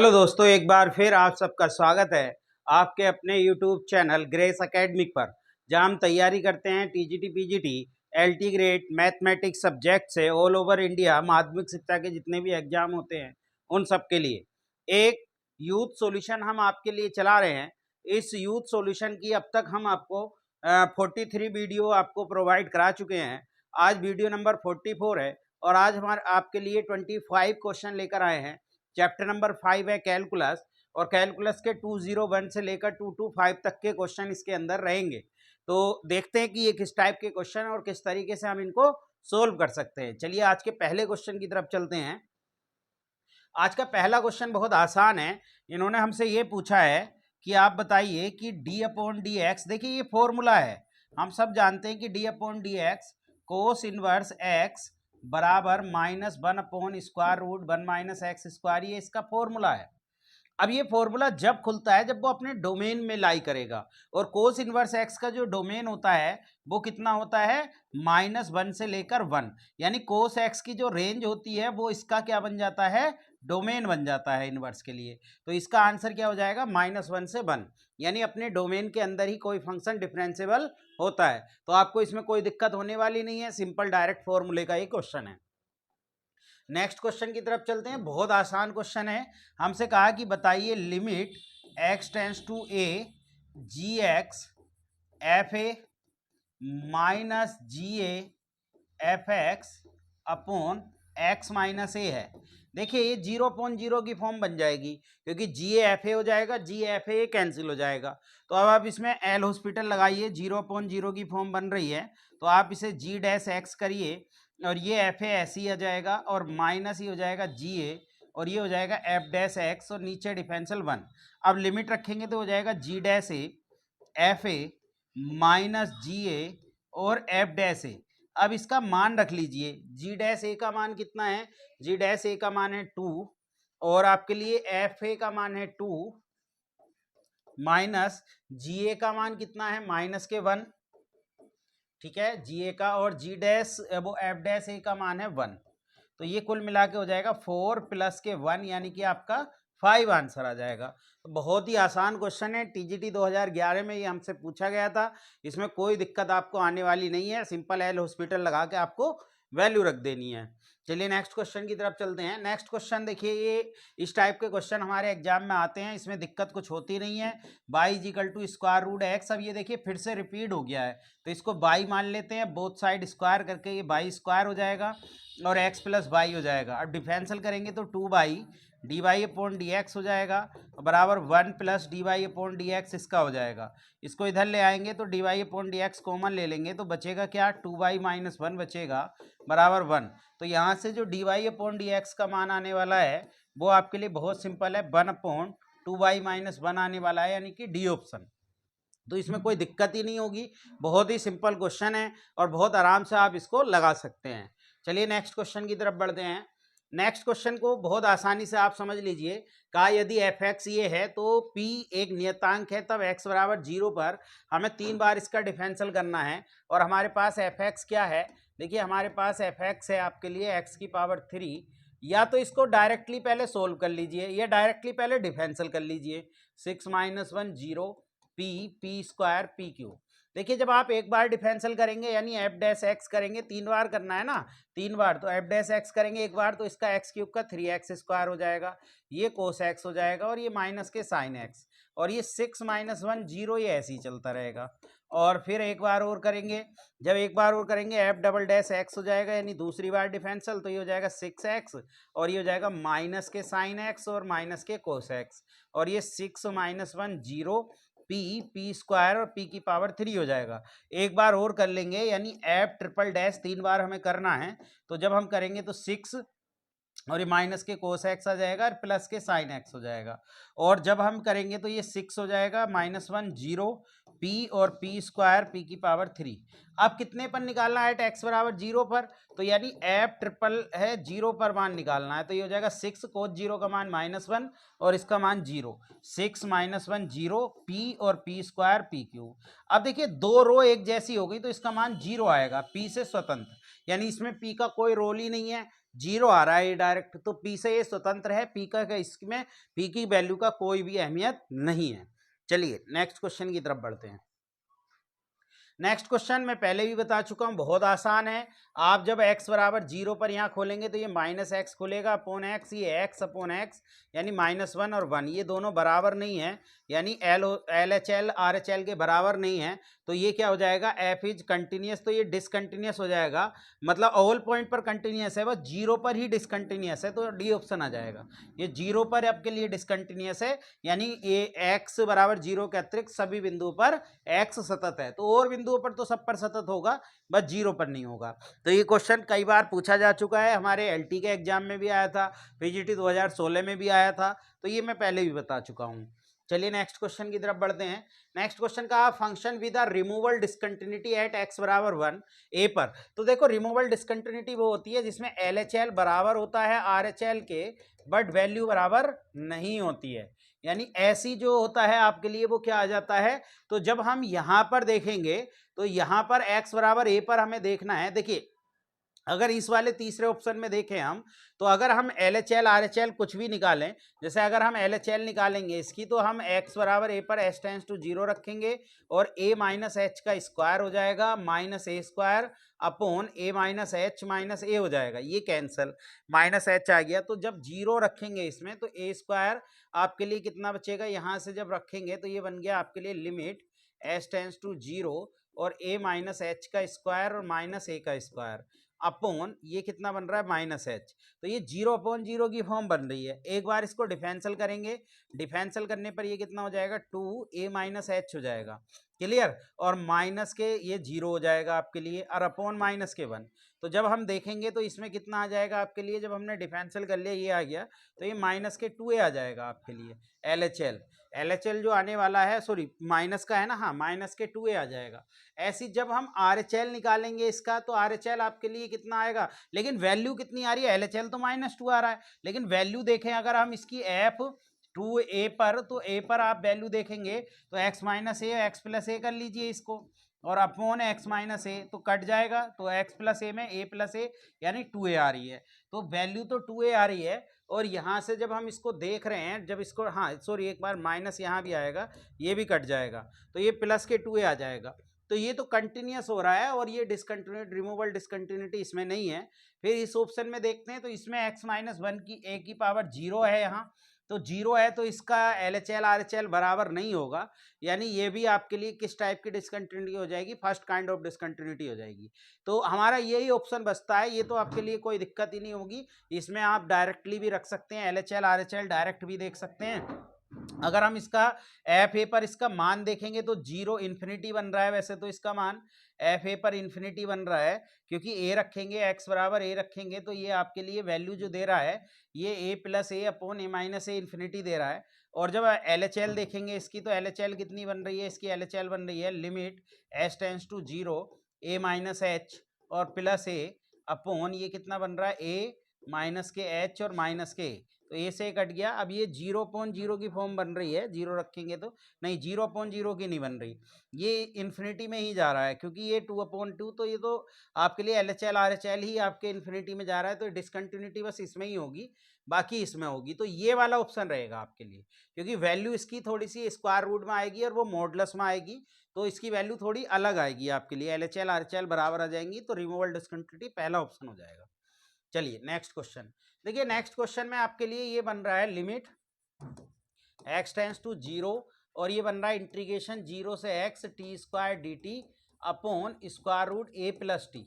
Hello दोस्तों, एक बार फिर आप सबका स्वागत है आपके अपने YouTube चैनल ग्रेस एकेडमिक पर, जहां हम तैयारी करते हैं TGT PGT LT grade mathematics subject से ऑल ओवर इंडिया माध्यमिक शिक्षा के जितने भी एग्जाम होते हैं उन सब के लिए एक यूथ सॉल्यूशन हम आपके लिए चला रहे हैं। इस यूथ सॉल्यूशन की अब तक हम आपको 43 वीडियो आपको प्रोवाइड करा चुके हैं। आज वीडियो नंबर 44 है और आज हमारे आपके लिए 25 क्वेश्चन लेकर आए हैं। चैप्टर नंबर 5 है कैलकुलस, और कैलकुलस के 201 से लेकर 225 तक के क्वेश्चन इसके अंदर रहेंगे। तो देखते हैं कि ये किस टाइप के क्वेश्चन है और किस तरीके से हम इनको सोल्व कर सकते हैं। चलिए आज के पहले क्वेश्चन की तरफ चलते हैं। आज का पहला क्वेश्चन बहुत आसान है। इन्होंने हमसे ये पूछा है कि आप बताइए कि डी अपॉन डी एक्स, देखिए ये फॉर्मूला है, हम सब जानते हैं कि d upon d x cos inverse x बराबर -1 upon square root 1 minus x square, ये इसका फॉर्मूला है। अब ये फॉर्मूला जब खुलता है जब वो अपने डोमेन में लाई करेगा, और कोस इनवर्स एक्स का जो डोमेन होता है वो कितना होता है -1 से लेकर 1, यानी कोस एक्स की जो रेंज होती है वो इसका क्या बन जाता है, डोमेन बन जाता है इनवर्स के लिए। तो इसका आंसर क्या हो जाएगा, -1 से 1, यानी अपने डोमेन के अंदर ही कोई फंक्शन डिफरेंशिएबल होता है। तो आपको इसमें कोई दिक्कत होने वाली नहीं है, सिंपल डायरेक्ट फॉर्मूले का ये क्वेश्चन है। नेक्स्ट क्वेश्चन की तरफ चलते हैं। बहुत आसान क्वेश्चन है। हमसे कहा कि बताइए limit x tends to a g x f a minus g f x upon x minus a है। देखिए ये 0.0 की फॉर्म बन जाएगी, क्योंकि जी एफ ए हो जाएगा, जी एफ ए कैंसिल हो जाएगा। तो अब आप इसमें एल हॉस्पिटल लगाइए, 0.0 की फॉर्म बन रही है, तो आप इसे जी डैश एक्स करिए और ये एफ ए ऐसे ही आ जाएगा और माइनस ही हो जाएगा जी ए, और ये हो जाएगा एफ डैश एक्स और नीचे डिफरेंशियल 1। अब लिमिट रखेंगे तो हो जाएगा g dash a f a minus g a और एफ डैश ए। अब इसका मान रख लीजिए, जी डैश ए का मान कितना है, जी डैश ए का मान है 2, और आपके लिए एफ ए का मान है 2 माइनस जी ए का मान कितना है -1, ठीक है, जी ए का, और जी डैश वो एफ डैश ए का मान है 1। तो ये कुल मिला के हो जाएगा 4 प्लस के 1, यानी कि आपका 5 आंसर आ जाएगा। तो बहुत ही आसान क्वेश्चन है, टीजीटी 2011 में ये हमसे पूछा गया था। इसमें कोई दिक्कत आपको आने वाली नहीं है, सिंपल एल हॉस्पिटल लगा के आपको वैल्यू रख देनी है। चलिए नेक्स्ट क्वेश्चन की तरफ चलते हैं। नेक्स्ट क्वेश्चन देखिए, ये इस टाइप के क्वेश्चन हमारे एग्जाम में आते हैं, इसमें दिक्कत कुछ होती नहीं है। बाई इजिकल टू स्क्वायर रूट एक्स, अब ये देखिए फिर से रिपीट हो गया है, तो इसको बाई मान लेते हैं, बोथ साइड स्क्वायर करके ये बाई स्क्वायर हो जाएगा और x प्लस बाई हो जाएगा। अब डिफरेंशियल करेंगे तो 2 by d y upon d x हो जाएगा, बराबर 1 plus d y upon d x इसका हो जाएगा। इसको इधर ले आएंगे तो d y upon d x common ले लेंगे, तो बचेगा क्या, 2 बाई माइनस 1 बचेगा, बराबर 1। तो यहाँ से जो d y upon d x का मान आने वाला है वो आपके लिए बहुत सिंपल है, 1 अपॉन 2 बाई माइनस 1 आने वाला है, यानी कि डी ऑप्शन। तो इसमें कोई दिक्कत ही नहीं होगी, बहुत ही सिंपल क्वेश्चन है और बहुत आराम से आप इसको लगा सकते हैं। चलिए नेक्स्ट क्वेश्चन की तरफ बढ़ते हैं। नेक्स्ट क्वेश्चन को बहुत आसानी से आप समझ लीजिए। कहा यदि एफ एक्स ये है तो पी एक नियतांक है, तब एक्स बराबर 0 पर हमें 3 बार इसका डिफरेंशियल करना है, और हमारे पास एफ एक्स क्या है, देखिए हमारे पास एफ एक्स है आपके लिए एक्स की पावर 3। या तो इसको डायरेक्टली पहले सोल्व कर लीजिए या डायरेक्टली पहले डिफरेंशियल कर लीजिए। 6 minus 1 0 P P square P Q. देखिए जब आप एक बार डिफरेंशियल करेंगे यानी एफ डैश एक्स करेंगे, 3 बार करना है ना, 3 बार, तो एफ डैश एक्स करेंगे एक बार तो इसका एक्स क्यूब का 3x स्क्वायर हो जाएगा, ये कोस एक्स हो जाएगा, और ये माइनस के साइन एक्स, और ये 6 माइनस 1 0, ये ऐसे ही चलता रहेगा। और फिर एक बार और करेंगे, जब एक बार और करेंगे एफ डबल डैश एक्स हो जाएगा, यानी दूसरी बार डिफरेंशियल, तो ये हो जाएगा 6x, और ये हो जाएगा माइनस के साइन एक्स और माइनस के कोस एक्स, और ये 6 माइनस 1 0 पी पी स्क्वायर और पी की पावर 3 हो जाएगा। एक बार और कर लेंगे, यानी एफ ट्रिपल डैश 3 बार हमें करना है, तो जब हम करेंगे तो 6 और ये माइनस के कोस एक्स आ जाएगा और प्लस के साइन एक्स हो जाएगा, और जब हम करेंगे तो ये 6 हो जाएगा, -1 0 पी और पी स्क्वायर पी की पावर 3। अब कितने पर निकालना है, एक्स बराबर 0 पर, तो यानी एफ ट्रिपल है 0 पर मान निकालना है, तो ये हो जाएगा 6 कोस 0 का मान -1 और इसका मान 0, 6 माइनस 1 0 पी और पी स्क्वायर पी क्यू। अब देखिए दो रो एक जैसी हो गई तो इसका मान 0 आएगा, पी से स्वतंत्र, यानी इसमें पी का कोई रोल ही नहीं है, जीरो आ रहा है ये डायरेक्ट, तो पी से ये स्वतंत्र है, पी का इसमें पी की वैल्यू का कोई भी अहमियत नहीं है। चलिए नेक्स्ट क्वेश्चन की तरफ बढ़ते हैं। नेक्स्ट क्वेश्चन मैं पहले भी बता चुका हूं, बहुत आसान है। आप जब x बराबर 0 पर यहाँ खोलेंगे तो ये माइनस एक्स खुलेगा अपॉन एक्स, ये x अपॉन एक्स यानी -1 और 1 ये दोनों बराबर नहीं है, यानी LHL RHL के बराबर नहीं है, तो ये क्या हो जाएगा, f इज कंटिन्यूस, तो ये डिसकंटिन्यूस हो जाएगा। मतलब ऑल पॉइंट पर कंटिन्यूस है, बस 0 पर ही डिसकंटिन्यूस है, तो डी ऑप्शन आ जाएगा। ये 0 पर आपके लिए डिसकंटिन्यूस है, यानी ये x बराबर 0 के अतिरिक्त सभी बिंदुओं पर x सतत है, तो और बिंदुओं पर तो सब पर सतत होगा, बस 0 पर नहीं होगा। तो ये क्वेश्चन कई बार पूछा जा चुका है, हमारे एलटी के एग्जाम में भी आया था, पीजीटी 2016 में भी आया था, तो ये मैं पहले भी बता चुका हूँ। चलिए नेक्स्ट क्वेश्चन की तरफ बढ़ते हैं। नेक्स्ट क्वेश्चन का function with the removal discontinuity at x बराबर 1 ए पर। तो देखो रिमूवल डिसकंटिन्यूटी वो होती है जिसमें LHL बराबर होता है RHL के, बट वैल्यू बराबर नहीं होती है, यानी ऐसी जो होता है आपके लिए वो क्या आ जाता है। तो जब हम यहां पर देखेंगे तो यहां पर x बराबर a पर हमें देखना है। देखिए अगर इस वाले तीसरे ऑप्शन में देखें हम, तो अगर हम LHL RHL कुछ भी निकालें, जैसे अगर हम LHL निकालेंगे इसकी, तो हम x बराबर a पर h टेंड्स टू 0 रखेंगे और a माइनस एच का स्क्वायर हो जाएगा, minus a square upon a minus h minus a हो जाएगा, ये कैंसल, माइनस एच आ गया। तो जब 0 रखेंगे इसमें तो a स्क्वायर आपके लिए कितना बचेगा, यहाँ से जब रखेंगे तो ये बन गया आपके लिए लिमिट h टेंड्स टू 0 और a माइनस एच का स्क्वायर और माइनस ए का स्क्वायर अपॉन ये कितना बन रहा है माइनस एच। तो ये 0 अपॉन 0 की फॉर्म बन रही है। एक बार इसको डिफरेंशियल करेंगे, डिफरेंशियल करने पर ये कितना हो जाएगा 2a माइनस एच हो जाएगा, क्लियर, और माइनस के ये 0 हो जाएगा आपके लिए, और अपॉन माइनस के 1। तो जब हम देखेंगे तो इसमें कितना आ जाएगा आपके लिए, जब हमने डिफरेंशियल कर लिया ये आ गया, तो ये माइनस के 2a आ जाएगा आपके लिए। LHL जो आने वाला है, सॉरी माइनस का है ना, हाँ माइनस के 2a आ जाएगा। ऐसी जब हम RHL निकालेंगे इसका, तो RHL आपके लिए कितना आएगा, लेकिन वैल्यू कितनी आ रही है, LHL तो -2 आ रहा है, लेकिन वैल्यू देखें अगर हम इसकी F2a पर, तो a पर आप वैल्यू देखेंगे तो x माइनस ए एक्स प्लस ए कर लीजिए इसको, और अपॉन x माइनस ए तो कट जाएगा, तो x प्लस ए में a प्लस ए यानी 2a आ रही है, तो वैल्यू तो 2a आ रही है। और यहाँ से जब हम इसको देख रहे हैं, जब इसको, हाँ सॉरी एक बार माइनस यहाँ भी आएगा, ये भी कट जाएगा, तो ये प्लस के 2a आ जाएगा। तो ये तो कंटिन्यूस हो रहा है और ये डिसकंटिन्यूटी, रिमूवल डिसकंटिन्यूटी इसमें नहीं है। फिर इस ऑप्शन में देखते हैं, तो इसमें x माइनस 1 की a की पावर 0 है, यहाँ तो 0 है, तो इसका LHL RHL बराबर नहीं होगा, यानी ये भी आपके लिए किस टाइप की डिसकंटिन्यूटी हो जाएगी, फर्स्ट काइंड ऑफ डिसकंटिन्यूटी हो जाएगी। तो हमारा यही ऑप्शन बचता है, ये तो आपके लिए कोई दिक्कत ही नहीं होगी, इसमें आप डायरेक्टली भी रख सकते हैं, LHL RHL डायरेक्ट भी देख सकते हैं। अगर हम इसका FA पर इसका मान देखेंगे तो 0 इन्फिनिटी बन रहा है, वैसे तो इसका मान FA पर इन्फिनिटी बन रहा है, क्योंकि a रखेंगे, x बराबर a रखेंगे, तो ये आपके लिए वैल्यू जो दे रहा है ये a plus a upon a minus a infinity दे रहा है। और जब LHL देखेंगे इसकी, तो LHL कितनी बन रही है, इसकी LHL बन रही है limit h tends to 0 a minus h और प्लस a अपॉन ये कितना बन रहा है a माइनस के h और माइनस के, तो ए से कट गया। अब ये 0.0 की फॉर्म बन रही है, 0 रखेंगे तो नहीं, 0.0 की नहीं बन रही, ये इन्फिनिटी में ही जा रहा है, क्योंकि ये 2/2, तो ये तो आपके लिए LHL RHL ही आपके इन्फिनिटी में जा रहा है, तो डिसकंटिन्यूटी बस इसमें ही होगी, बाकी इसमें होगी। तो ये वाला ऑप्शन रहेगा आपके लिए, क्योंकि वैल्यू इसकी थोड़ी सी स्क्वायर रूट में आएगी और वो मॉडुलस में आएगी, तो इसकी वैल्यू थोड़ी अलग आएगी आपके लिए, LHL RHL बराबर आ जाएंगी, तो रिमूवल डिसकंटिन्यूटी पहला ऑप्शन हो जाएगा। चलिए नेक्स्ट क्वेश्चन देखिए। नेक्स्ट क्वेश्चन में आपके लिए ये बन रहा है लिमिट x टेंड्स टू 0 और ये बन रहा है इंटीग्रेशन 0 से x t square d t upon square root a plus t,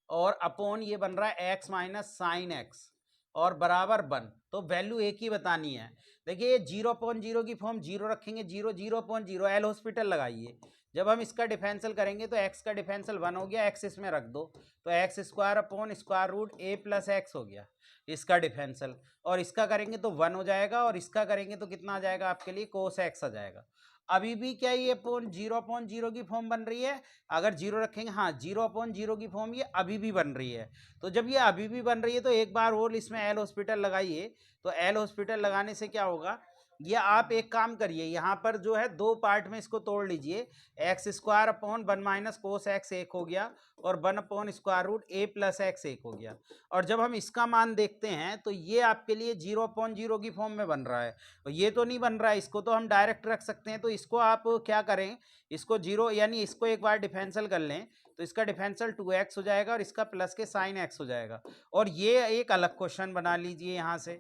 और अपॉन ये बन रहा है x माइनस साइन एक्स और बराबर 1। तो वैल्यू एक ही बतानी है। देखिए 0.0 की फॉर्म 0 रखेंगे, 0.0 एल हॉस्पिटल लगाइए, जब हम इसका डिफरेंशियल करेंगे तो x का डिफरेंशियल 1 हो गया, x इसमें रख दो, तो x square upon square root a plus x हो गया इसका डिफरेंशियल, और इसका करेंगे तो 1 हो जाएगा, और इसका करेंगे तो कितना आ जाएगा आपके लिए कोस एक्स आ जाएगा। अभी भी क्या ये अपॉन 0.0 की फॉर्म बन रही है, अगर 0 रखेंगे, हाँ 0.0 की फॉर्म ये अभी भी बन रही है। तो जब ये अभी भी बन रही है तो एक बार और इसमें एल हॉस्पिटल लगाइए, तो एल हॉस्पिटल लगाने से क्या होगा, या आप एक काम करिए, यहाँ पर जो है दो पार्ट में इसको तोड़ लीजिए, x square upon one minus cos x एक हो गया और वन अपॉन स्क्वायर रूट ए प्लस एक्स एक हो गया। और जब हम इसका मान देखते हैं तो ये आपके लिए जीरो अपॉन जीरो की फॉर्म में बन रहा है, और ये तो नहीं बन रहा है, इसको तो हम डायरेक्ट रख सकते हैं। तो इसको आप क्या करें, इसको जीरो यानी इसको एक बार डिफरेंशियल कर लें तो इसका डिफरेंशियल 2x हो जाएगा और इसका प्लस के साइन x हो जाएगा। और ये एक अलग क्वेश्चन बना लीजिए यहाँ से,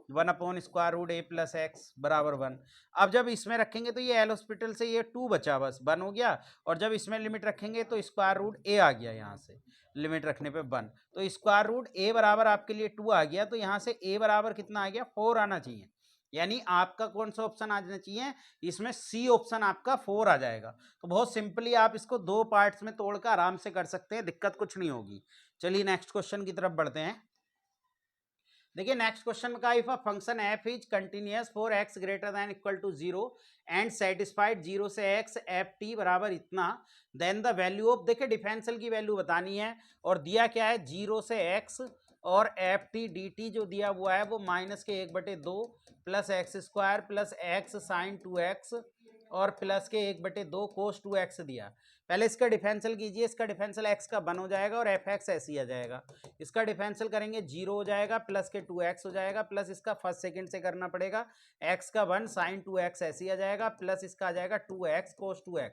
वन अपॉन स्क्वायर रूट ए प्लस एक्स बराबर वन। अब जब इसमें रखेंगे तो ये एल हॉस्पिटल से ये टू बचा, बस वन हो गया। और जब इसमें लिमिट रखेंगे तो स्क्वायर रूट ए आ गया, यहाँ से लिमिट रखने पे वन, तो स्क्वायर रूट ए बराबर आपके लिए टू आ गया। तो यहाँ से ए बराबर कितना आ गया, 4 आना चाहिए। यानी आपका कौन सा ऑप्शन आ जाना चाहिए, इसमें सी ऑप्शन आपका 4 आ जाएगा। तो बहुत सिंपली आप इसको दो पार्ट्स में तोड़कर आराम से कर सकते हैं, दिक्कत कुछ नहीं होगी। चलिए नेक्स्ट क्वेश्चन की तरफ बढ़ते हैं। देखिए नेक्स्ट क्वेश्चन का, if a function f is continuous for x greater than equal to zero and satisfied zero से एक्स एफ टी बराबर इतना, देन द वैल्यू ऑफ, देखिए डिफरेंशियल की वैल्यू बतानी है और दिया क्या है, जीरो से एक्स और एफ टी डी टी जो दिया हुआ है वो माइनस के 1/2 plus x square plus x sine 2x और प्लस के 1/2 कोस 2x दिया। पहले इसका डिफरेंशियल कीजिए, इसका डिफरेंशियल x का 1 हो जाएगा और एफ एक्स ऐसे ही आ जाएगा। इसका डिफरेंशियल करेंगे 0 हो जाएगा प्लस के 2x हो जाएगा प्लस इसका फर्स्ट सेकंड से करना पड़ेगा, x का 1 साइन 2x ऐसे ही आ जाएगा प्लस इसका आ जाएगा 2x कोस 2x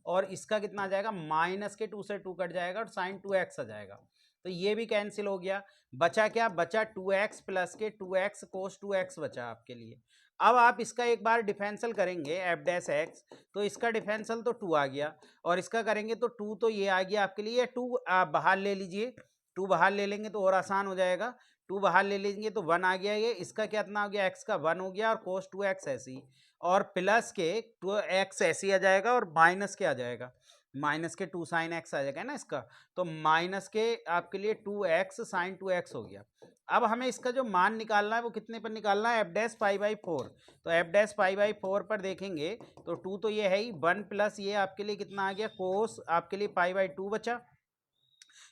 और इसका कितना आ जाएगा, माइनस के 2 से 2 कट जाएगा और साइन 2x आ जाएगा। तो ये भी कैंसिल हो गया, बचा क्या, बचा 2x प्लस के 2x कोस 2x बचा आपके लिए। अब आप इसका एक बार डिफरेंशियल करेंगे एफ डैश एक्स, तो इसका डिफरेंशियल तो 2 आ गया और इसका करेंगे तो 2 तो ये आ गया आपके लिए, 2 आप बाहर ले लीजिए, 2 बाहर ले लेंगे तो और आसान हो जाएगा, 2 बाहर ले लेंगे तो 1 आ गया, ये इसका कितना हो गया, x का 1 हो गया और कोस 2x ऐसी, और प्लस के 2x ऐसी आ जाएगा और माइनस के आ जाएगा, माइनस के 2 साइन x आ जाएगा ना इसका, तो माइनस के आपके लिए 2x साइन 2x हो गया। अब हमें इसका जो मान निकालना है वो कितने पर निकालना है, एफ डैश पाई बाई 4। तो एफ डैश पाई बाई 4 पर देखेंगे तो 2 तो ये है ही, 1 प्लस ये आपके लिए कितना आ गया, कोस आपके लिए पाई बाई 2 बचा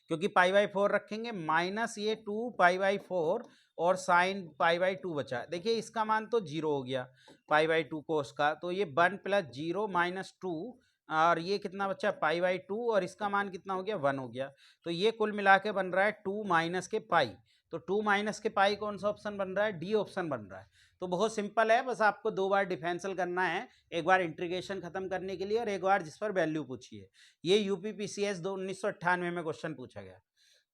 क्योंकि पाई बाई 4 रखेंगे, माइनस ये 2 पाई बाई 4 और साइन पाई बाई 2 बचा। देखिए इसका मान तो 0 हो गया पाई बाई 2 कोस का, तो ये 1 प्लस 0 माइनस 2 और ये कितना बचा, पाई बाई 2 और इसका मान कितना हो गया, 1 हो गया। तो ये कुल मिला के बन रहा है 2 माइनस के पाई, तो 2 माइनस के पाई कौन सा ऑप्शन बन रहा है, डी ऑप्शन बन रहा है। तो बहुत सिंपल है, बस आपको दो बार डिफरेंशियल करना है, एक बार इंटीग्रेशन खत्म करने के लिए और एक बार जिस पर वैल्यू पूछी है। ये यूपीपीसीएस 1998 में क्वेश्चन पूछा गया।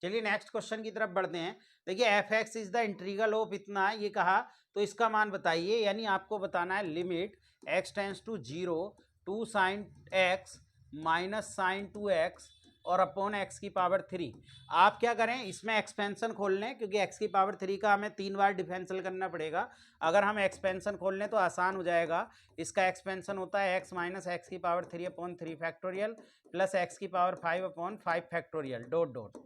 चलिए नेक्स्ट क्वेश्चन की तरफ बढ़ते हैं। देखिए F x is the integral of इतना ये कहा, तो इसका मान बताइए, यानी आपको बताना है limit x tends to 0 2 sine x minus sine 2x और अपॉन एक्स की पावर 3। आप क्या करें, इसमें एक्सपेंशन खोल लें क्योंकि एक्स की पावर 3 का हमें 3 बार डिफरेंशियल करना पड़ेगा। अगर हम एक्सपेंशन खोल लें तो आसान हो जाएगा। इसका एक्सपेंशन होता है एक्स माइनस एक्स की power 3 upon 3 factorial plus x की power 5 upon 5 factorial dot dot,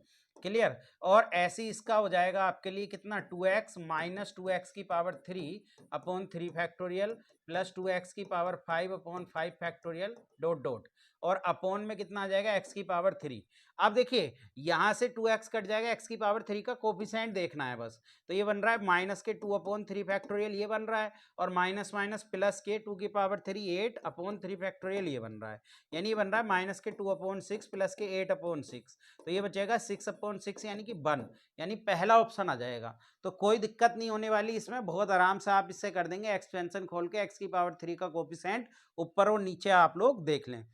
clear. और ऐसे ही इसका हो जाएगा आपके लिए कितना, 2x माइनस 2x की power 3 upon 3 factorial plus 2x की power 5 upon 5 factorial dot dot, और अपॉन में कितना आ जाएगा, x की पावर 3। अब देखिए यहाँ से 2x कट जाएगा, x की पावर 3 का कोफिशिएंट देखना है बस। तो ये बन रहा है माइनस के 2 अपॉन 3 फैक्टोरियल ये बन रहा है, और माइनस माइनस प्लस के 2 की पावर 3 8 अपॉन 3 फैक्टोरियल ये बन रहा है, यानी ये बन रहा है माइनस के 2 अपॉन 6 प्लस के 8 अपॉन 6, तो ये बचेगा 6 अपॉन 6 यानी कि 1, यानी पहला ऑप्शन आ जाएगा। तो कोई दिक्कत नहीं होने वाली इसमें, बहुत आराम से आप इससे कर देंगे, एक्सपेंशन खोल के x की पावर 3 का कोफिशिएंट ऊपर और नीचे आप लोग देख लें।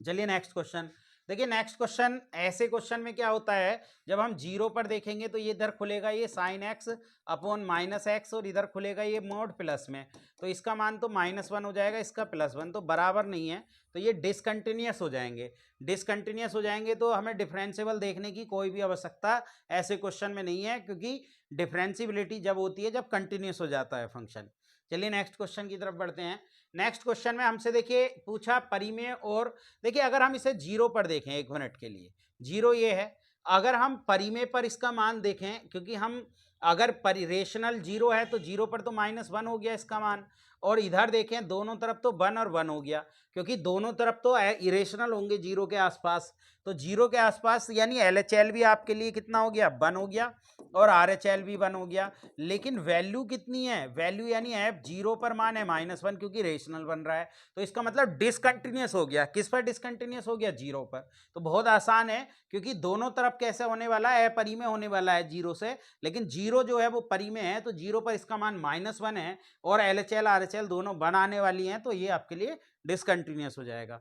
चलिए नेक्स्ट क्वेश्चन। देखिए नेक्स्ट क्वेश्चन, ऐसे क्वेश्चन में क्या होता है, जब हम 0 पर देखेंगे तो ये इधर खुलेगा ये sine x upon minus x और इधर खुलेगा ये मोड प्लस में, तो इसका मान तो -1 हो जाएगा, इसका +1, तो बराबर नहीं है, तो ये डिसकंटिन्यूअस हो जाएंगे। डिसकंटिन्यूअस हो जाएंगे तो हमें डिफरेंशिएबल देखने की कोई भी आवश्यकता ऐसे क्वेश्चन में नहीं है, क्योंकि डिफरेंशिएबिलिटी जब होती है जब कंटिन्यूअस हो जाता है फंक्शन। चलिए नेक्स्ट क्वेश्चन की तरफ बढ़ते हैं। नेक्स्ट क्वेश्चन में हमसे देखिए पूछा परिमेय, और देखिए अगर हम इसे 0 पर देखें 1 मिनट के लिए, 0 ये है, अगर हम परिमेय पर इसका मान देखें, क्योंकि हम अगर रेशनल 0 है तो 0 पर तो -1 हो गया इसका मान, और इधर देखें दोनों तरफ तो 1 और 1 हो गया, क्योंकि दोनों तरफ तो इरेशनल होंगे 0 के आसपास, तो 0 के आसपास यानी LHL भी आपके लिए कितना हो गया, 1 हो गया, और RHL भी 1 हो गया। लेकिन वैल्यू कितनी है, वैल्यू यानी f 0 पर मान है -1, क्योंकि रेशनल बन रहा है, तो इसका मतलब डिसकंटिन्यूअस हो गया। किस पर डिसकंटिन्यूअस हो गया, 0 पर। तो बहुत आसान है, क्योंकि दोनों तरफ कैसे होने वाला है, अपरिमेय होने वाला है 0 से, लेकिन 0 जो है वो परिमेय है, तो 0 पर इसका मान -1 है, और LHL RHL दोनों 1 आने वाली हैं, तो ये आपके लिए डिसकंटिन्यूअस हो जाएगा।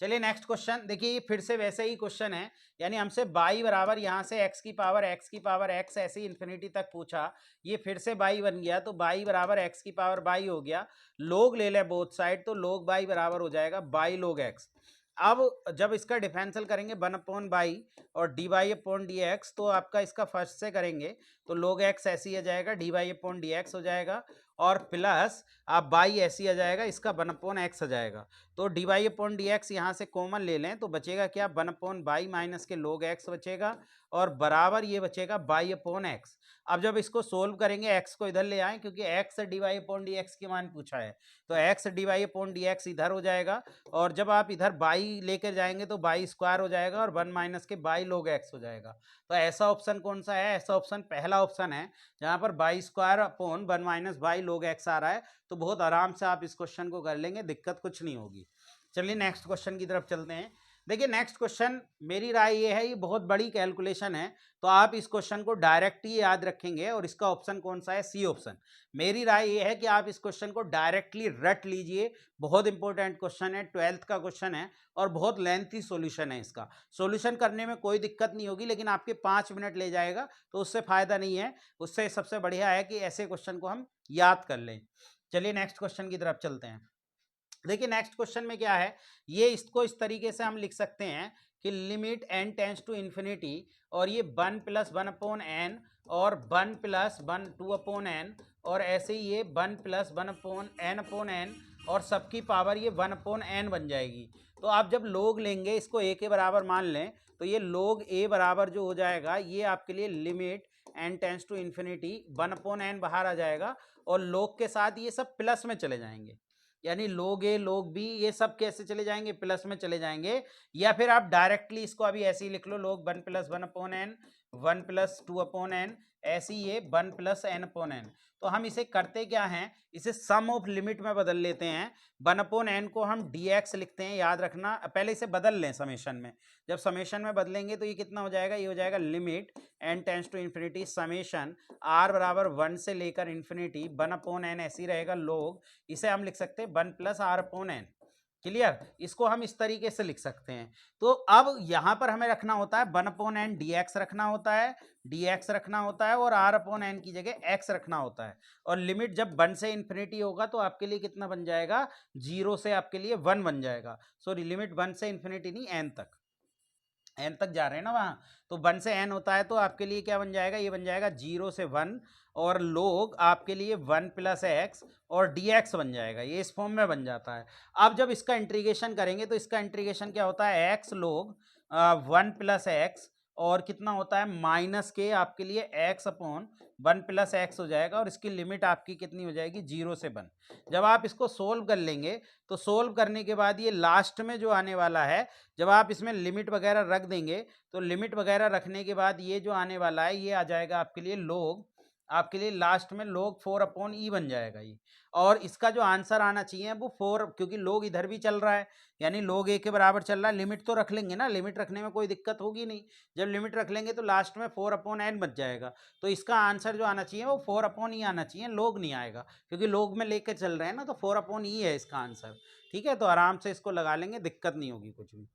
चलिए नेक्स्ट क्वेश्चन देखिए, ये फिर से वैसे ही क्वेश्चन है, यानी हमसे y बराबर यहाँ से x की पावर x ऐसे ही इन्फिनिटी तक पूछा, ये फिर से y बन गया, तो y बराबर x की पावर y हो गया, log ले ले बोथ साइड, तो log y बराबर हो जाएगा y log x। अब जब इसका डिफरेंशियल करेंगे 1/y और dy/dx, तो आपका इसका फर्स्ट से करेंगे तो log x ऐसी आ जाएगा, dy/dx हो जाएगा, और प्लस आप y ऐसी आ जाएगा, इसका 1/x आ जाएगा। तो dy/dx यहाँ से कॉमन ले लें तो बचेगा क्या, 1/y माइनस के log x बचेगा, और बराबर ये बचेगा y/x। अब जब इसको सोल्व करेंगे x को इधर ले आएं, क्योंकि x dy/dx के मान पूछा है, तो x dy/dx इधर हो जाएगा, और जब आप इधर y लेकर जाएंगे तो y स्क्वायर हो जाएगा, और 1 माइनस के y log x हो जाएगा। तो ऐसा ऑप्शन कौन सा है, ऐसा ऑप्शन पहला ऑप्शन है, जहां पर y square upon 1 minus y log x आ रहा है। तो बहुत आराम से आप इस क्वेश्चन को कर लेंगे, दिक्कत कुछ नहीं होगी। चलिए नेक्स्ट क्वेश्चन की तरफ चलते हैं। देखिए नेक्स्ट क्वेश्चन, मेरी राय ये है, ये बहुत बड़ी कैलकुलेशन है, तो आप इस क्वेश्चन को डायरेक्ट ही याद रखेंगे, और इसका ऑप्शन कौन सा है, सी ऑप्शन। मेरी राय ये है कि आप इस क्वेश्चन को डायरेक्टली रट लीजिए, बहुत इंपॉर्टेंट क्वेश्चन है, 12th का क्वेश्चन है, और बहुत लेंथी सॉल्यूशन है। इसका सॉल्यूशन करने में कोई दिक्कत नहीं होगी, लेकिन आपके 5 मिनट ले जाएगा, तो उससे फायदा नहीं है। उससे सबसे बढ़िया है कि ऐसे क्वेश्चन को हम याद कर लें। चलिए नेक्स्ट क्वेश्चन की तरफ चलते हैं। देखिए नेक्स्ट क्वेश्चन में क्या है, ये इसको इस तरीके से हम लिख सकते हैं कि limit n tends to infinity, और ये 1 + 1/n और 1 + 1 2/n, और ऐसे ही ये 1 + 1/n/n, और सबकी पावर ये 1/n बन जाएगी। तो आप जब लोग लेंगे, इसको a के बराबर मान लें, तो ये log a बराबर जो हो जाएगा, ये आपके लिए limit n tends to infinity 1/n बाहर आ जाएगा, और log के साथ ये सब प्लस में चले जाएंगे, यानी log a log b ये सब कैसे चले जाएंगे, प्लस में चले जाएंगे। या फिर आप डायरेक्टली इसको अभी ऐसे ही लिख लो, log 1 + 1/n 1 + 2/n, ऐसे ही ये 1 + n/n। तो हम इसे करते क्या हैं, इसे सम ऑफ लिमिट में बदल लेते हैं। 1/n को हम dx लिखते हैं, याद रखना, पहले इसे बदल लें समेशन में। जब समेशन में बदलेंगे तो ये कितना हो जाएगा, ये हो जाएगा limit n tends to infinity summation r बराबर 1 से लेकर इन्फिनिटी 1/n ऐसे ही रहेगा log, इसे हम लिख सकते हैं 1 + r/n। क्लियर, इसको हम इस तरीके से लिख सकते हैं। तो अब यहां पर हमें रखना होता है 1/n dx रखना होता है, dx रखना होता है, और r/n की जगह x रखना होता है। और लिमिट जब 1 से इन्फिनिटी होगा तो आपके लिए कितना बन जाएगा, 0 से आपके लिए 1 बन जाएगा। सॉरी, लिमिट 1 से इन्फिनिटी नहीं, n तक, n तक जा रहे हैं ना वहां, तो 1 से n होता है, तो आपके लिए क्या बन जाएगा, ये बन जाएगा 0 से 1, और log आपके लिए 1 + x और dx बन जाएगा, ये इस फॉर्म में बन जाता है। अब जब इसका इंटीग्रेशन करेंगे तो इसका इंटीग्रेशन क्या होता है, x log 1 + x, और कितना होता है माइनस के आपके लिए x/1 + x हो जाएगा, और इसकी लिमिट आपकी कितनी हो जाएगी, 0 से 1। जब आप इसको सोल्व कर लेंगे, तो सोल्व करने के बाद ये लास्ट में जो आने वाला है, जब आप इसमें लिमिट वगैरह रख देंगे, तो लिमिट वगैरह रखने के बाद ये जो आने वाला है, ये आ जाएगा आपके लिए log, आपके लिए लास्ट में log 4/e बन जाएगा ये। और इसका जो आंसर आना चाहिए वो 4, क्योंकि log इधर भी चल रहा है, यानी log a के बराबर चल रहा है, लिमिट तो रख लेंगे ना, लिमिट रखने में कोई दिक्कत होगी नहीं। जब लिमिट रख लेंगे तो लास्ट में 4/n बच जाएगा, तो इसका आंसर जो आना चाहिए वो 4/e आना चाहिए, log नहीं आएगा, क्योंकि log में लेके चल रहे हैं ना, तो 4/e है इसका आंसर। ठीक है, तो आराम से इसको लगा लेंगे, दिक्कत नहीं होगी कुछ भी।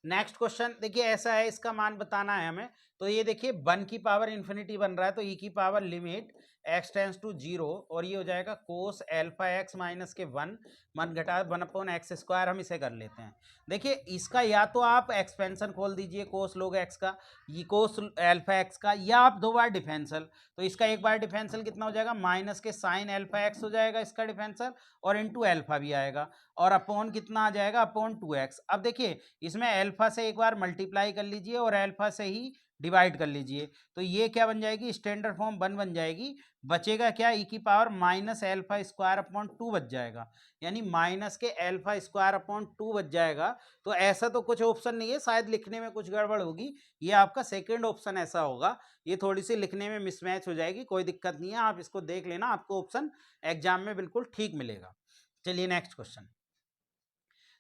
नेक्स्ट क्वेश्चन देखिए ऐसा है, इसका मान बताना है हमें। तो ये देखिए 1 की पावर इन्फिनिटी बन रहा है, तो e की power limit x tends to 0, और ये हो जाएगा cos αx माइनस के 1 मन घटा 1/x², हम इसे कर लेते हैं। देखिए इसका या तो आप एक्सपेंशन खोल दीजिए cos log x का, ये cos αx का, या आप 2 बार डिफरेंशियल। तो इसका एक बार डिफरेंशियल कितना हो जाएगा, माइनस के sin αx हो जाएगा इसका डिफरेंशियल, और इंटू अल्फा भी आएगा, और अपॉन कितना आ जाएगा, अपॉन 2x। अब देखिए इसमें अल्फा से एक बार मल्टीप्लाई कर लीजिए, और अल्फा से ही डिवाइड कर लीजिए, तो ये क्या बन जाएगी, स्टैंडर्ड फॉर्म 1 बन जाएगी। बचेगा क्या, ई की power minus alpha square upon 2 बच जाएगा, यानी माइनस के एल्फा स्क्वायर अपॉन 2 बच जाएगा। तो ऐसा तो कुछ ऑप्शन नहीं है, शायद लिखने में कुछ गड़बड़ होगी, ये आपका सेकंड ऑप्शन ऐसा होगा, ये थोड़ी सी लिखने में मिसमैच हो जाएगी, कोई दिक्कत नहीं है, आप इसको देख लेना, आपको ऑप्शन एग्जाम में बिल्कुल ठीक मिलेगा। चलिए नेक्स्ट क्वेश्चन।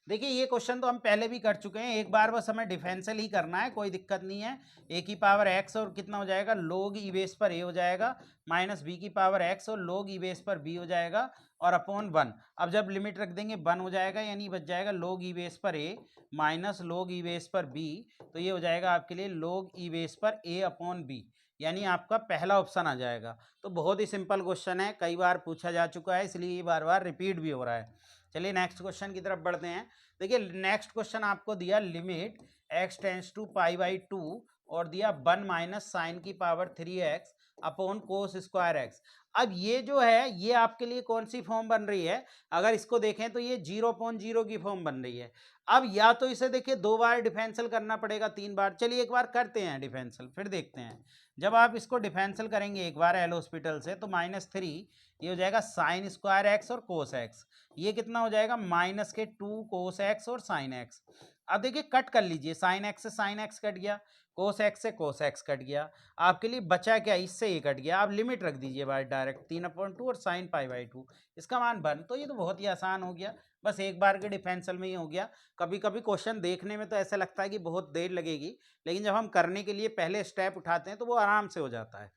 देखिए ये क्वेश्चन तो हम पहले भी कर चुके हैं, एक बार बस हमें डिफरेंशियल ही करना है, कोई दिक्कत नहीं है। ए की पावर एक्स और कितना हो जाएगा, लोग ई बेस पर ए हो जाएगा, माइनस बी की पावर एक्स और लोग ई बेस पर बी हो जाएगा, और अपॉन 1। अब जब लिमिट रख देंगे 1 हो जाएगा, यानी बच जाएगा लोग ई बेस पर ए माइनस लोग ई बेस पर बी, तो ये हो जाएगा आपके लिए लोग ई बेस पर ए अपॉन बी, यानी आपका पहला ऑप्शन आ जाएगा। तो बहुत ही सिंपल क्वेश्चन है, कई बार पूछा जा चुका है, इसलिए ये बार बार रिपीट भी हो रहा है। चलिए नेक्स्ट क्वेश्चन की तरफ बढ़ते हैं। देखिए नेक्स्ट क्वेश्चन आपको दिया limit x tends to pi by 2 और दिया 1 माइनस साइन की power 3x upon cos square x. अब ये जो है ये आपके लिए कौन सी फॉर्म बन रही है, अगर इसको देखें तो ये 0/0 की फॉर्म बन रही है। अब या तो इसे देखिए 2 बार डिफरेंशियल करना पड़ेगा, 3 बार, चलिए एक बार करते हैं डिफरेंशियल फिर देखते हैं। जब आप इसको डिफरेंशियल करेंगे एक बार एल हॉस्पिटल से, तो -3 ये हो जाएगा साइन स्क्वायर एक्स और कोस एक्स, ये कितना हो जाएगा माइनस के 2 कोस एक्स और साइन एक्स। अब देखिए कट कर लीजिए, साइन एक्स से साइन एक्स कट गया, कोस एक्स से कोस एक्स कट गया, आपके लिए बचा क्या, इससे ये कट गया। आप लिमिट रख दीजिए बाय डायरेक्ट 3/2 और साइन पाई बाई 2, इसका मान 1। तो ये तो बहुत ही आसान हो गया, बस एक बार के डिफरेंशियल में ही हो गया। कभी कभी क्वेश्चन देखने में तो ऐसा लगता है कि बहुत देर लगेगी, लेकिन जब हम करने के लिए पहले स्टेप उठाते हैं तो वो आराम से हो जाता है।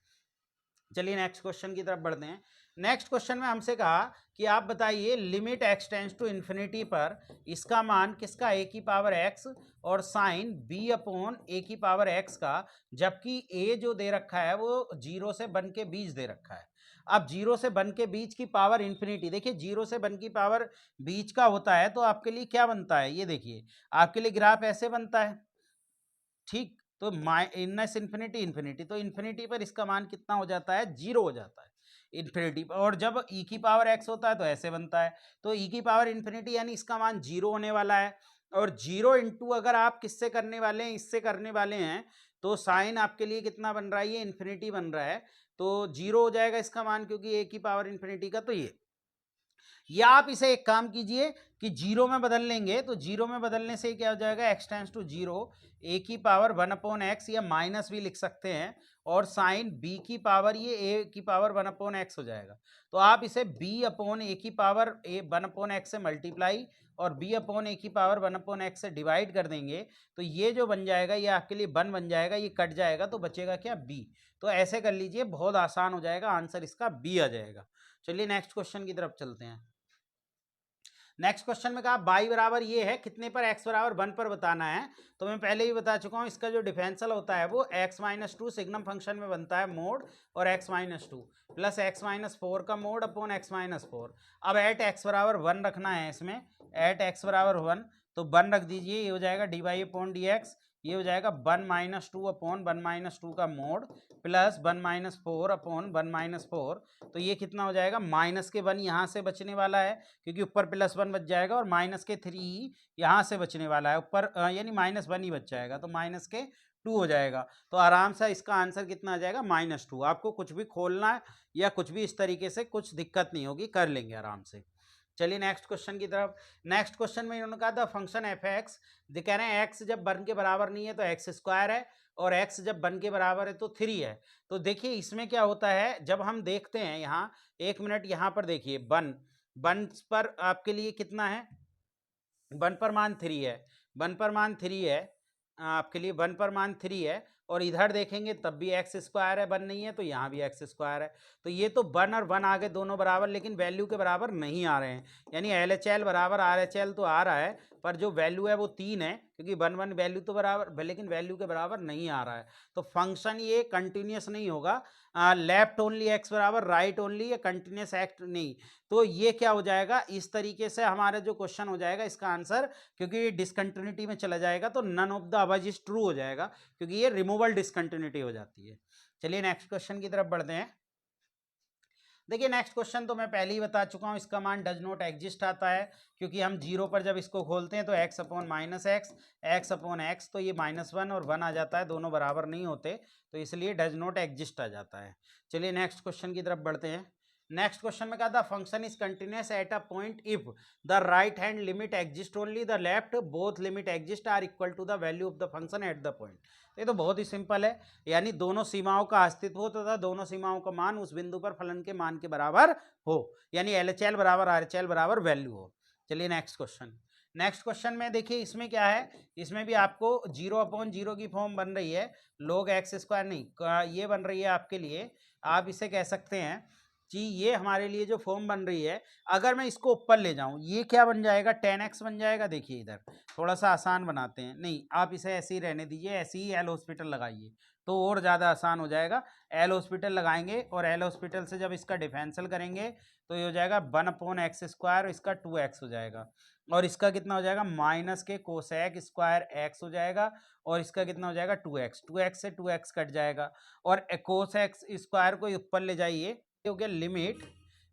चलिए नेक्स्ट क्वेश्चन की तरफ बढ़ते हैं। नेक्स्ट क्वेश्चन में हमसे कहा कि आप बताइए limit x tends to infinity पर इसका मान किसका, a की पावर x और साइन b अपॉन a की पावर x का, जबकि a जो दे रखा है वो 0 से 1 के बीच दे रखा है। अब 0 से 1 के बीच की पावर इन्फिनिटी, देखिए 0 से 1 की पावर बीच का होता है तो आपके लिए क्या बनता है, ये देखिए आपके लिए ग्राफ ऐसे बनता है, ठीक। तो माइनस इन्फिनिटी इन्फिनिटी, तो इन्फिनिटी पर इसका मान कितना हो जाता है, 0 हो जाता है इन्फिनिटी पर। और जब e की पावर x होता है तो ऐसे बनता है, तो e की पावर इन्फिनिटी यानी इसका मान 0 होने वाला है। और 0 इंटू अगर आप किससे करने वाले हैं, इससे करने वाले हैं, तो साइन आपके लिए कितना बन रहा है, ये इन्फिनिटी बन रहा है, तो 0 हो जाएगा इसका मान, क्योंकि a की पावर इन्फिनिटी का। तो ये, या आप इसे एक काम कीजिए कि 0 में बदल लेंगे, तो 0 में बदलने से क्या हो जाएगा, x टेंस टू 0 a की पावर 1/x, या माइनस भी लिख सकते हैं, और साइन b की पावर ये a की पावर 1/x हो जाएगा। तो आप इसे b अपॉन a की पावर 1/x से मल्टीप्लाई और b अपॉन a की पावर 1/x से डिवाइड कर देंगे, तो ये जो बन जाएगा ये आपके लिए 1 बन जाएगा, ये कट जाएगा तो बचेगा क्या, b। तो ऐसे कर लीजिए, बहुत आसान हो जाएगा, आंसर इसका b आ जाएगा। चलिए नेक्स्ट क्वेश्चन की तरफ चलते हैं। नेक्स्ट क्वेश्चन में कहा बाई बराबर ये है, कितने पर, x बराबर 1 पर बताना है। तो मैं पहले ही बता चुका हूँ, इसका जो डिफरेंशियल होता है वो x-2 सिग्नम फंक्शन में बनता है मोड और x-2 प्लस x-4 का मोड अपॉन x-4। अब एट x बराबर 1 रखना है इसमें, एट x बराबर 1, तो 1 रख दीजिए, ये हो जाएगा dy अपॉन dx, ये हो जाएगा 1-2 अपॉन 1-2 का मोड प्लस 1-4 अपॉन 1-4। तो ये कितना हो जाएगा, माइनस के 1 यहाँ से बचने वाला है, क्योंकि ऊपर +1 बच जाएगा, और माइनस के 3 यहाँ से बचने वाला है ऊपर, यानी -1 ही बच जाएगा, तो माइनस के 2 हो जाएगा। तो आराम से इसका आंसर कितना आ जाएगा, -2। आपको कुछ भी खोलना है या कुछ भी इस तरीके से, कुछ दिक्कत नहीं होगी, कर लेंगे आराम से। चलिए नेक्स्ट क्वेश्चन की तरफ। नेक्स्ट क्वेश्चन में इन्होंने कहा था फंक्शन एफ एक्स, कह रहे हैं एक्स जब 1 के बराबर नहीं है तो x² है, और x जब 1 के बराबर है तो 3 है। तो देखिए इसमें क्या होता है, जब हम देखते हैं यहाँ, 1 मिनट यहाँ पर देखिए, 1 पर आपके लिए कितना है, 1 पर मान 3 है, 1 पर मान 3 है, आपके लिए 1 पर मान 3 है, और इधर देखेंगे तब भी x² है, 1 नहीं है तो यहाँ भी x² है। तो ये तो 1 और 1 आ गए दोनों बराबर, लेकिन वैल्यू के बराबर नहीं आ रहे हैं, यानी LHL बराबर RHL तो आ रहा है, पर जो वैल्यू है वो 3 है, क्योंकि 1 वैल्यू तो बराबर, लेकिन वैल्यू के बराबर नहीं आ रहा है। तो फंक्शन ये कंटिन्यूस नहीं होगा, लेफ्ट ओनली एक्स बराबर राइट ओनली, या कंटिन्यूस एक्ट नहीं। तो ये क्या हो जाएगा, इस तरीके से हमारा जो क्वेश्चन हो जाएगा इसका आंसर, क्योंकि डिसकंटिन्यूटी में चला जाएगा तो none of the above is true हो जाएगा, क्योंकि ये रिमूवल डिसकंटिन्यूटी हो जाती है। चलिए नेक्स्ट क्वेश्चन की तरफ बढ़ते हैं। देखिए नेक्स्ट क्वेश्चन तो मैं पहले ही बता चुका हूँ, इसका मान डज नॉट एग्जिस्ट आता है, क्योंकि हम 0 पर जब इसको खोलते हैं तो x upon minus x, x upon x, तो ये -1 और 1 आ जाता है, दोनों बराबर नहीं होते, तो इसलिए डज नॉट एग्जिस्ट आ जाता है। चलिए नेक्स्ट क्वेश्चन की तरफ बढ़ते हैं। नेक्स्ट क्वेश्चन में कहा था function is continuous at a point if the right hand limit exist only the left both limit exist are equal to the value of the function at the point. ये तो बहुत ही simple है, यानी दोनों सीमाओं का अस्तित्व हो तथा दोनों सीमाओं का मान उस बिंदु पर फलन के मान के बराबर हो, यानी LHL बराबर RHL बराबर वैल्यू हो। चलिए नेक्स्ट क्वेश्चन। नेक्स्ट क्वेश्चन में देखिए इसमें क्या है, इसमें भी आपको 0/0 की फॉर्म बन रही है, log x स्क्वायर नहीं, ये बन रही है आपके लिए, आप इसे कह सकते हैं कि ये हमारे लिए जो फॉर्म बन रही है, अगर मैं इसको ऊपर ले जाऊं ये क्या बन जाएगा, 10x बन जाएगा। देखिए इधर थोड़ा सा आसान बनाते हैं, नहीं आप इसे ऐसे ही रहने दीजिए, ऐसे ही एल हॉस्पिटल लगाइए तो और ज़्यादा आसान हो जाएगा। एल हॉस्पिटल लगाएंगे और एल हॉस्पिटल से जब इसका डिफरेंशियल करेंगे तो ये हो जाएगा 1/x स्क्वायर, इसका 2x हो जाएगा, और इसका कितना हो जाएगा माइनस के कोसेक स्क्वायर x हो जाएगा, और इसका कितना हो जाएगा 2x, 2x से 2x कट जाएगा, और कोसेक स्क्वायर को ऊपर ले जाइए, हो गया लिमिट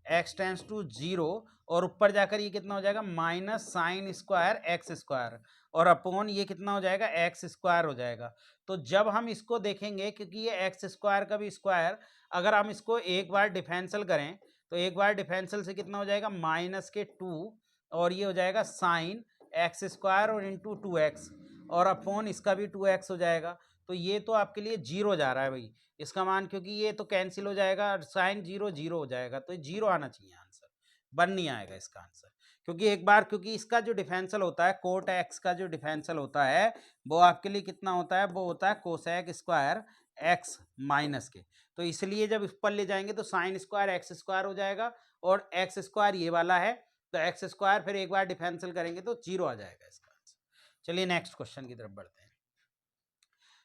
x टेंस टू 0, और ऊपर जाकर ये कितना हो जाएगा minus sine square x square, और अपॉन ये कितना हो जाएगा एक्स स्क्वायर हो जाएगा। तो जब हम इसको देखेंगे, क्योंकि ये एक्स स्क्वायर का भी स्क्वायर, अगर हम इसको एक बार डिफरेंशियल करें तो एक बार डिफरेंशियल से कितना हो जाएगा माइनस के 2, और ये हो जाएगा साइन एक्स स्क्वायर और इंटू 2x, और अपॉन इसका भी 2x हो जाएगा। तो ये तो आपके लिए 0 जा रहा है भाई इसका मान, क्योंकि ये तो कैंसिल हो जाएगा, साइन 0 0 हो जाएगा, तो 0 आना चाहिए आंसर, 1 नहीं आएगा इसका आंसर, क्योंकि एक बार, क्योंकि इसका जो डिफरेंशियल होता है कोट एक्स का जो डिफरेंशियल होता है वो आपके लिए कितना होता है, वो होता है कोसेक स्क्वायर एक्स माइनस के, तो इसलिए जब ऊपर ले जाएंगे तो साइन स्क्वायर एक्स स्क्वायर हो जाएगा, और एक्स स्क्वायर ये वाला है तो एक्स स्क्वायर, फिर एक बार डिफरेंशियल करेंगे तो 0 आ जाएगा इसका आंसर। चलिए नेक्स्ट क्वेश्चन की तरफ बढ़ते हैं।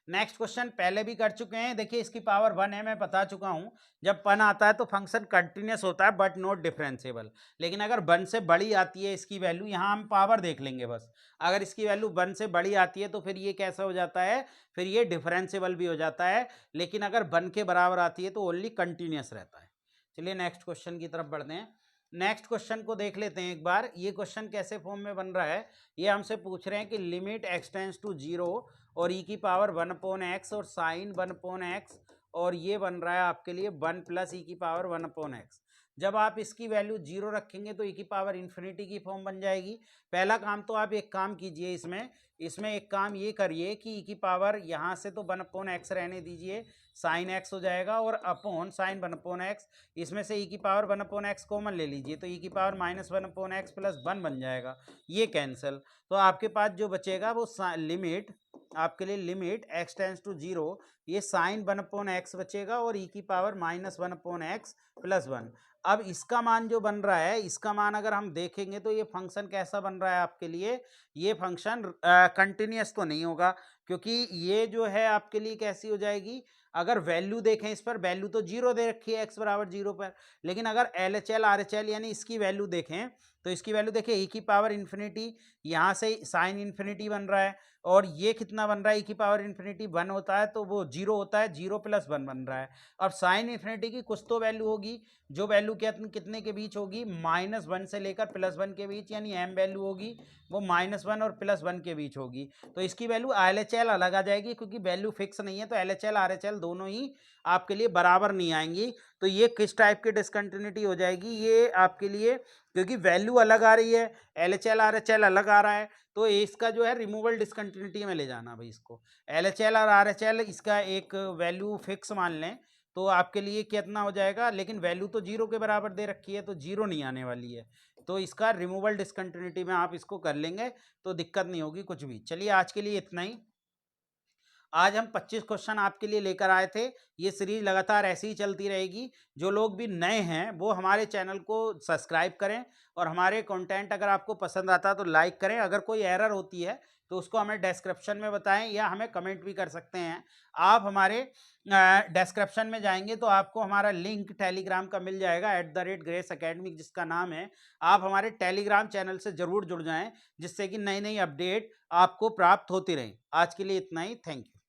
नेक्स्ट क्वेश्चन पहले भी कर चुके हैं, देखिए इसकी पावर 1 है, मैं बता चुका हूं, जब 1 आता है तो फंक्शन कंटिन्यूअस होता है बट नॉट डिफरेंशिएबल, लेकिन अगर 1 से बड़ी आती है इसकी वैल्यू, यहां हम पावर देख लेंगे बस, अगर इसकी वैल्यू 1 से बड़ी आती है तो फिर ये कैसा हो जाता है, फिर ये डिफरेंशिएबल भी हो जाता है, लेकिन अगर 1 के बराबर आती है तो ओनली कंटिन्यूअस रहता है। चलिए नेक्स्ट क्वेश्चन की तरफ बढ़ते हैं। नेक्स्ट क्वेश्चन को देख लेते हैं एक बार, ये क्वेश्चन कैसे फॉर्म में बन रहा है, ये हमसे पूछ रहे हैं कि लिमिट x टेंस टू 0 और e की पावर 1/x और साइन 1/x, और ये बन रहा है आपके लिए 1 प्लस e की पावर 1/x। जब आप इसकी वैल्यू 0 रखेंगे तो e की पावर इन्फिनिटी की फॉर्म बन जाएगी। पहला काम तो आप एक काम कीजिए, इसमें एक काम ये करिए कि e की पावर यहाँ से तो 1/x रहने दीजिए, साइन x हो जाएगा, और अपॉन साइन 1/x, इसमें से e की पावर 1/x कॉमन ले लीजिए, तो e की पावर -1/x प्लस 1 बन जाएगा, ये कैंसिल, तो आपके पास जो बचेगा वो लिमिट, आपके लिए लिमिट x टेंस टू 0, ये साइन 1/x बचेगा, और e की पावर -1/x प्लस 1। अब इसका मान जो बन रहा है, इसका मान अगर हम देखेंगे तो ये फंक्शन कैसा बन रहा है आपके लिए, ये फंक्शन कंटिन्यूअस तो नहीं होगा, क्योंकि ये जो है आपके लिए कैसी हो जाएगी, अगर वैल्यू देखें इस पर, वैल्यू तो 0 दे रखी है x बराबर 0 पर, लेकिन अगर LHL RHL यानी इसकी वैल्यू देखें तो इसकी वैल्यू देखिए e की पावर इन्फिनिटी, यहाँ से साइन इन्फिनिटी बन रहा है, और ये कितना बन रहा है, e की पावर इन्फिनिटी 1 होता है तो वो 0 होता है, 0 प्लस 1 बन रहा है। अब साइन इन्फिनिटी की कुछ तो वैल्यू होगी, जो वैल्यू कितने के बीच होगी, -1 से लेकर +1 के बीच, यानी m वैल्यू होगी वो -1 और +1 के बीच होगी, तो इसकी वैल्यू LHL अलग आ जाएगी, क्योंकि वैल्यू फिक्स नहीं है, तो LHL RHL दोनों ही आपके लिए बराबर नहीं आएंगी। तो ये किस टाइप की डिसकंटिन्यूटी हो जाएगी, ये आपके लिए, क्योंकि वैल्यू अलग आ रही है, LHL RHL अलग आ रहा है, तो इसका जो है रिमूवल डिसकंटिन्यूटी में ले जाना भाई इसको, LHL और RHL इसका एक वैल्यू फिक्स मान लें तो आपके लिए कितना हो जाएगा, लेकिन वैल्यू तो 0 के बराबर दे रखी है तो 0 नहीं आने वाली है, तो इसका रिमूवल डिसकंटिन्यूटी में आप इसको कर लेंगे तो दिक्कत नहीं होगी कुछ भी। चलिए आज के लिए इतना ही। आज हम 25 क्वेश्चन आपके लिए लेकर आए थे, ये सीरीज लगातार ऐसे ही चलती रहेगी। जो लोग भी नए हैं वो हमारे चैनल को सब्सक्राइब करें, और हमारे कंटेंट अगर आपको पसंद आता है तो लाइक करें, अगर कोई एरर होती है तो उसको हमें डिस्क्रिप्शन में बताएं या हमें कमेंट भी कर सकते हैं। आप हमारे डिस्क्रिप्शन में जाएंगे तो आपको हमारा लिंक टेलीग्राम का मिल जाएगा @ग्रेस एकेडमी जिसका नाम है। आप हमारे टेलीग्राम चैनल से ज़रूर जुड़ जाएं, जिससे कि नई नई अपडेट आपको प्राप्त होती रहें। आज के लिए इतना ही, थैंक यू।